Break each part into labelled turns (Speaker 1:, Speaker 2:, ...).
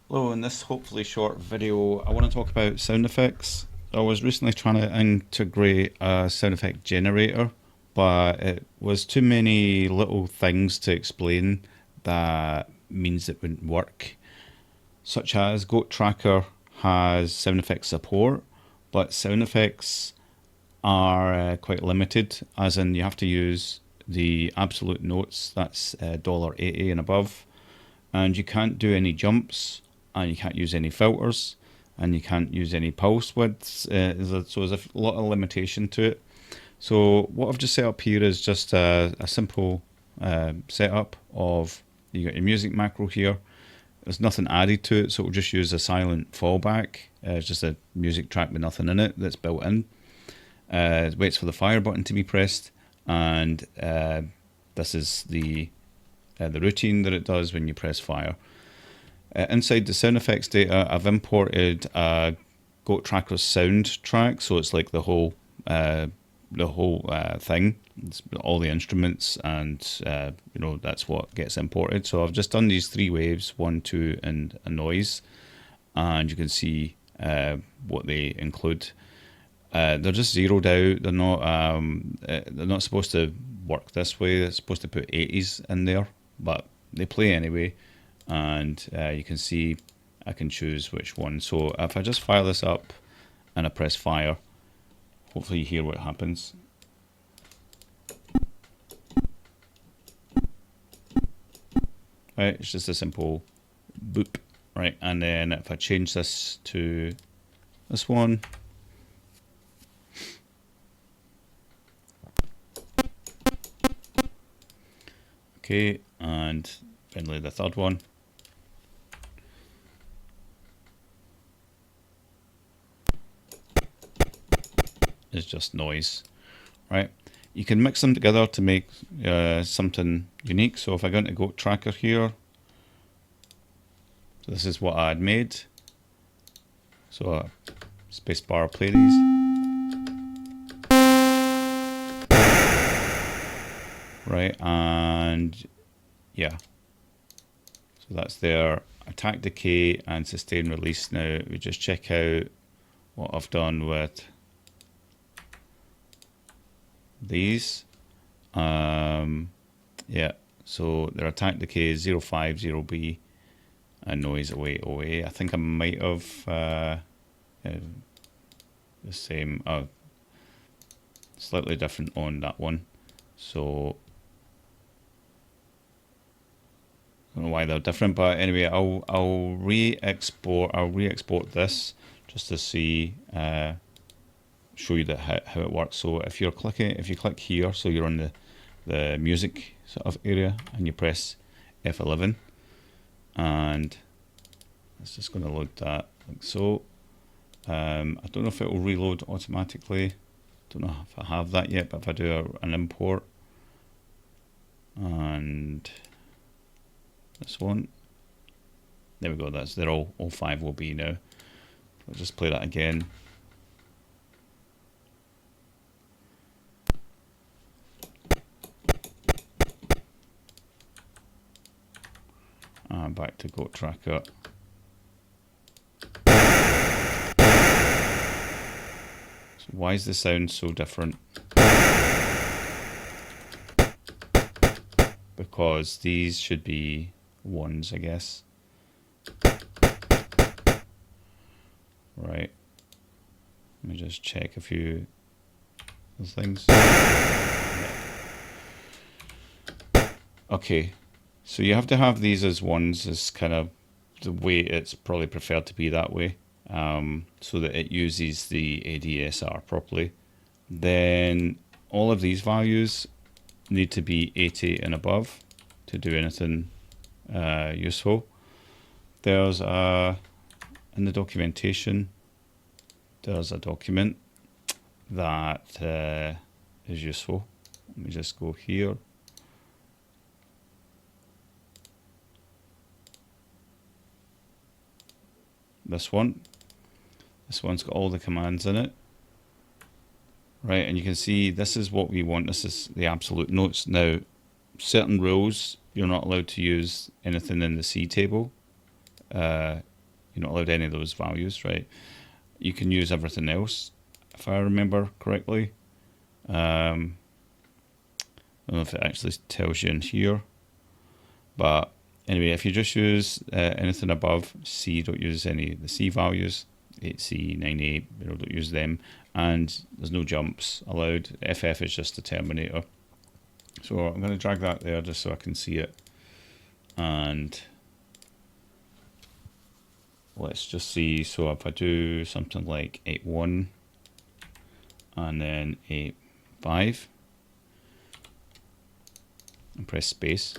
Speaker 1: Hello, in this hopefully short video, I want to talk about sound effects. I was recently trying to integrate a sound effect generator, but it was too many little things to explain that means it wouldn't work. Such as Goat Tracker has sound effects support, but sound effects are quite limited, as in you have to use the absolute notes, that's $80 and above, and you can't do any jumps, and you can't use any filters, and you can't use any pulse widths. So there's a lot of limitation to it. So what I've just set up here is just a simple setup of, you got your music macro here. There's nothing added to it, so we'll just use a silent fallback. It's just a music track with nothing in it that's built in. It waits for the fire button to be pressed, and this is the routine that it does when you press fire. Inside the sound effects data, I've imported a Goat Tracker's sound track, so it's like the whole thing. It's all the instruments, and that's what gets imported. So I've just done these three waves, 1, 2, and a noise, and you can see what they include. They're just zeroed out. They're not supposed to work this way. They're supposed to put 80s in there, but they play anyway. And you can see I can choose which one. So if I just fire this up and I press fire, hopefully you hear what happens. Right, it's just a simple boop. Right, and then if I change this to this one, okay, and finally the third one. Is just noise, right? You can mix them together to make something unique. So if I go into Goat Tracker here, so this is what I had made. So spacebar, play these. Right, and yeah, so that's their attack, decay, and sustain release. Now we just check out what I've done with these. Yeah, so their attack decay is 0.5, 0B, and noise away, away. I think I might have the same, slightly different on that one. So I don't know why they're different, but anyway, I'll re-export this just to see, show you that how it works. So if you click here, so you're on the music sort of area, and you press F11, and it's just going to load that like so. I don't know if it will reload automatically. Don't know if I have that yet, but if I do an import, and this one, there we go. They're all 5 will be now. I'll just play that again. And back to Goat Tracker. So why is the sound so different? Because these should be 1s, I guess. Right. Let me just check a few things. Yeah. Okay. So you have to have these as 1s, as kind of the way it's probably preferred to be that way, so that it uses the ADSR properly. Then all of these values need to be 80 and above to do anything useful. There's in the documentation, there's a document that is useful. Let me just go here. This one's got all the commands in it. Right, and you can see this is what we want. This is the absolute notes. Now, certain rules, you're not allowed to use anything in the C table. You're not allowed any of those values, right? You can use everything else, if I remember correctly. I don't know if it actually tells you in here, but anyway, if you just use anything above C, don't use any of the C values, 8C, 9A, don't use them, and there's no jumps allowed. FF is just a terminator. So I'm going to drag that there just so I can see it, and let's just see. So if I do something like 8.1 and then 8.5 and press space,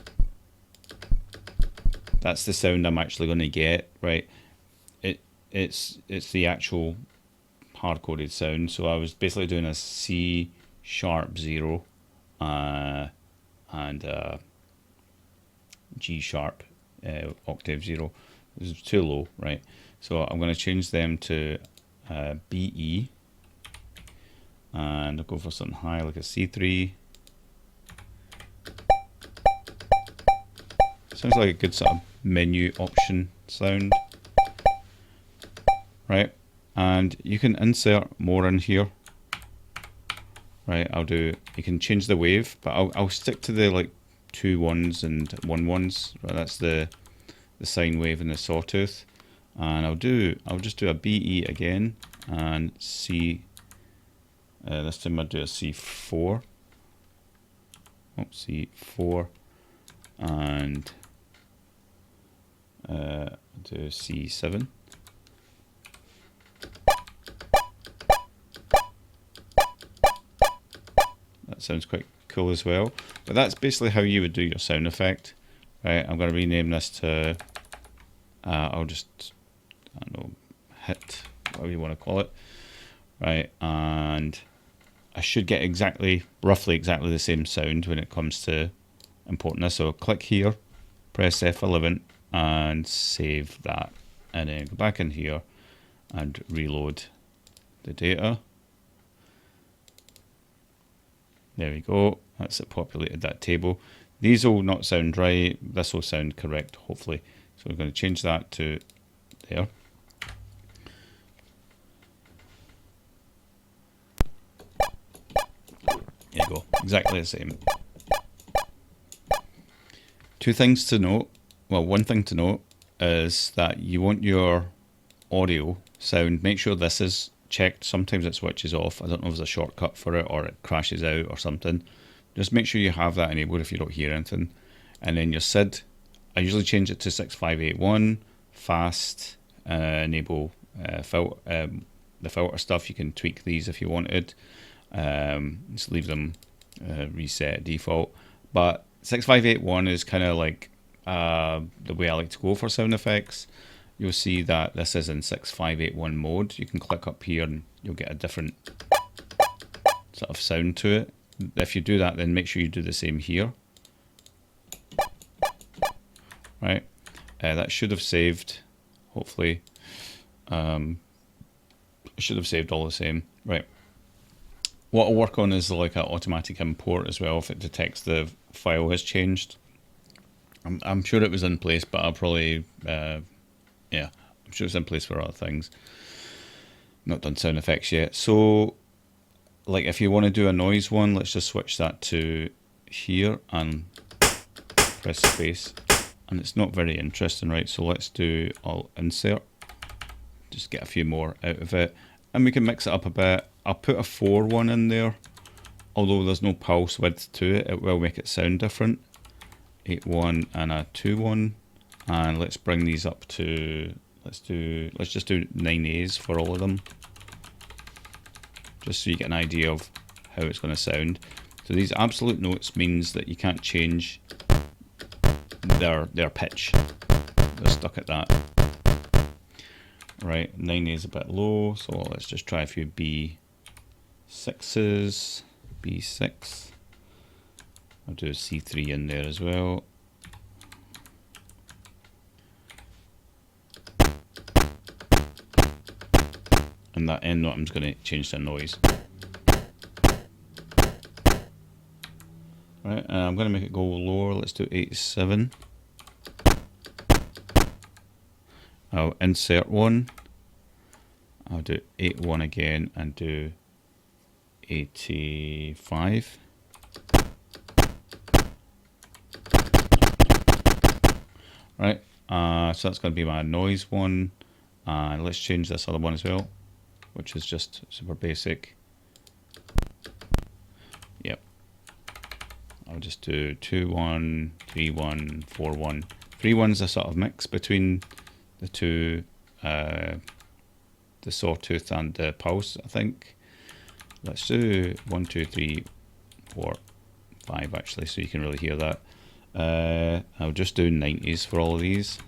Speaker 1: that's the sound I'm actually going to get, right? It's the actual hard-coded sound. So I was basically doing a C sharp 0 and G sharp octave 0. This is too low, right? So I'm going to change them to BE, and I'll go for something high like a C3. Sounds like a good sort of menu option sound, right? And you can insert more in here, right? You can change the wave, but I'll stick to the like 2 1s and 1 1s, right? That's the sine wave and the sawtooth. And I'll just do a BE again and C. This time I'll do a C4. Oh, C4, and do C7. That sounds quite cool as well. But that's basically how you would do your sound effect, right? I'm going to rename this to, I'll just, I don't know, hit, whatever you want to call it, right? And I should get roughly exactly the same sound when it comes to importing this. So click here, press F11 and save that, and then go back in here and reload the data. There we go, that's it, populated that table. These will not sound right, this will sound correct hopefully. So we're going to change that to there. There you go, exactly the same. Two things to note. Well, one thing to note is that you want your audio sound, make sure this is checked. Sometimes it switches off. I don't know if there's a shortcut for it or it crashes out or something. Just make sure you have that enabled if you don't hear anything. And then your SID, I usually change it to 6581, fast, enable the filter stuff. You can tweak these if you wanted. Just leave them reset default. But 6581 is kind of like the way I like to go for sound effects. You'll see that this is in 6581 mode. You can click up here and you'll get a different sort of sound to it. If you do that, then make sure you do the same here. Right, that should have saved, hopefully. It should have saved all the same. Right. What I'll work on is like an automatic import as well if it detects the file has changed. I'm sure it was in place, but I'll probably, yeah, I'm sure it's in place for other things. Not done sound effects yet. So, like if you want to do a noise one, let's just switch that to here and press space. And it's not very interesting, right? So let's do Alt Insert. Just get a few more out of it. And we can mix it up a bit. I'll put a 4 one in there. Although there's no pulse width to it, it will make it sound different. 8.1 and a 2.1. And let's bring these up to, let's just do 9As for all of them. Just so you get an idea of how it's going to sound. So these absolute notes means that you can't change their pitch. They're stuck at that. Right, 9A is a bit low, so let's just try a few B6s, B6. I'll do a C3 in there as well. And that end note I'm just going to change to noise. Right, and I'm going to make it go lower. Let's do 87. I'll insert one. I'll do 81 again and do 85. Right, so that's going to be my noise one. And let's change this other one as well, which is just super basic. Yep. I'll just do 2 1, 3 1, 4 1. 3 1's a sort of mix between the two, the sawtooth and the pulse, I think. Let's do 1 2 3 4 5 actually, so you can really hear that. I'll just do 90s for all of these.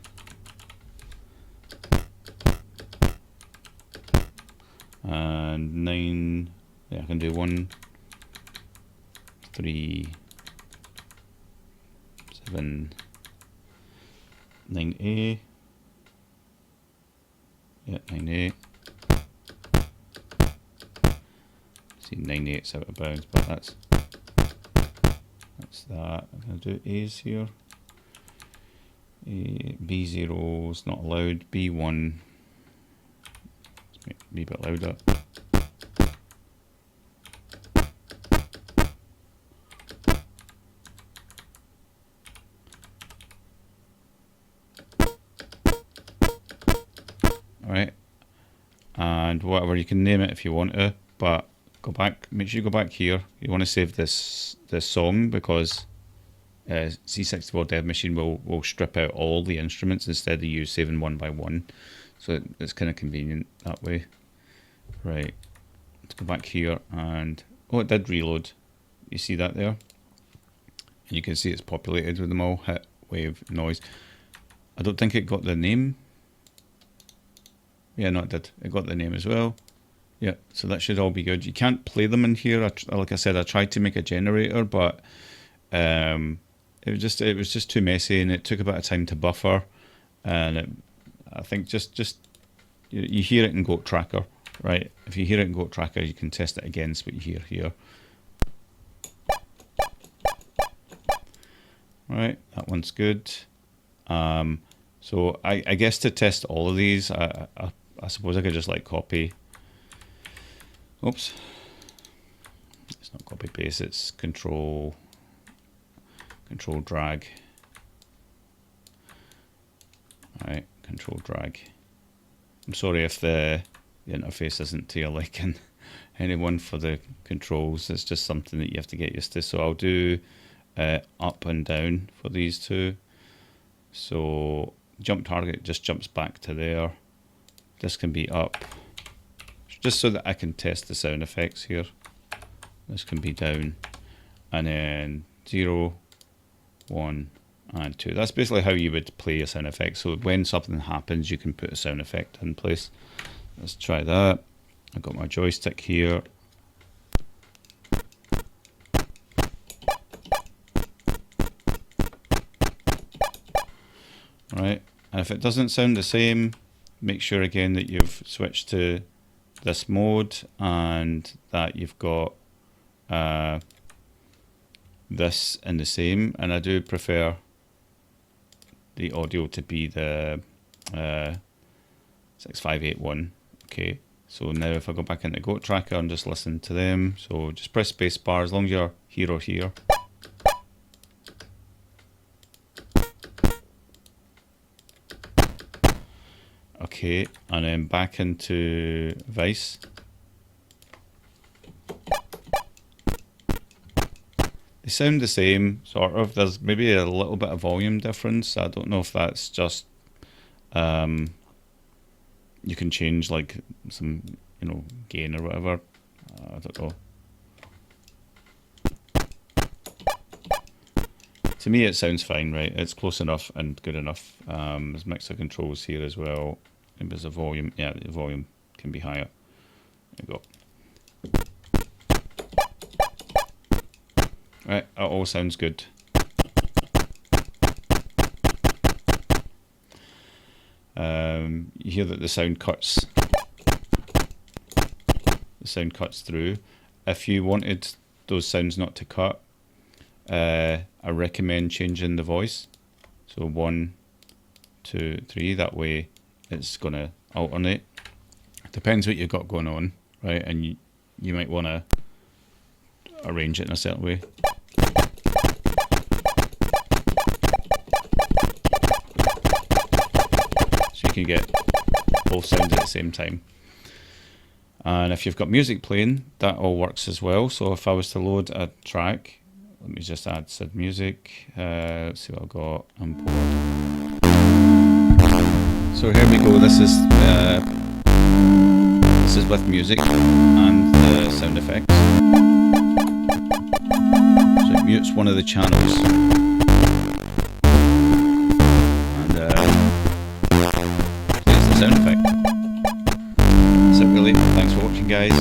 Speaker 1: And 9, yeah, I can do 1 3 7 9A. Yeah, 9A. See, 98's out of bounds, but that's that. I'm going to do A's here. B0 is not allowed. B1. Let's be a bit louder. Alright. And whatever, you can name it if you want to, but go back, make sure you go back here. You want to save this song because C64 Dev Machine will strip out all the instruments instead of you saving one by one. So it's kind of convenient that way. Right, let's go back here and, oh, it did reload. You see that there? And you can see it's populated with them all, hit, wave, noise. I don't think it got the name. Yeah, no, it did. It got the name as well. Yeah, so that should all be good. You can't play them in here. Like I said, I tried to make a generator, but it was just too messy, and it took a bit of time to buffer. And I think just you hear it in Goat Tracker, right? If you hear it in Goat Tracker, you can test it against what you hear here. Right, that one's good. So I guess to test all of these, I suppose I could just like copy. Oops, it's not copy paste, it's control drag. Alright, control drag. I'm sorry if the interface isn't to your liking. Anyone for the controls, it's just something that you have to get used to. So I'll do up and down for these two. So jump target just jumps back to there. This can be up, just so that I can test the sound effects here. This can be down, and then 0, 1, and 2. That's basically how you would play a sound effect. So when something happens, you can put a sound effect in place. Let's try that. I've got my joystick here. Right, and if it doesn't sound the same, make sure again that you've switched to this mode and that you've got this in the same. And I do prefer the audio to be the 6581. Okay, so now if I go back into Goat Tracker and just listen to them, so just press space bar as long as you're here or here. Okay, and then back into Vice. They sound the same, sort of. There's maybe a little bit of volume difference. I don't know if that's just you can change like some, gain or whatever. I don't know. To me, it sounds fine, right? It's close enough and good enough. There's mixer controls here as well. Maybe there's a volume. Yeah, the volume can be higher. There you go. Right, that all sounds good. You hear that the sound cuts. The sound cuts through. If you wanted those sounds not to cut, I recommend changing the voice. So 1, 2, 3. That way it's going to alternate. Depends what you've got going on, right? And you might want to arrange it in a certain way. So you can get both sounds at the same time. And if you've got music playing, that all works as well. So if I was to load a track, let me just add SID music. Let's see what I've got. Import. So here we go. This is with music and the sound effects. So it mutes one of the channels. And plays the sound effect. That's it really. Thanks for watching, guys.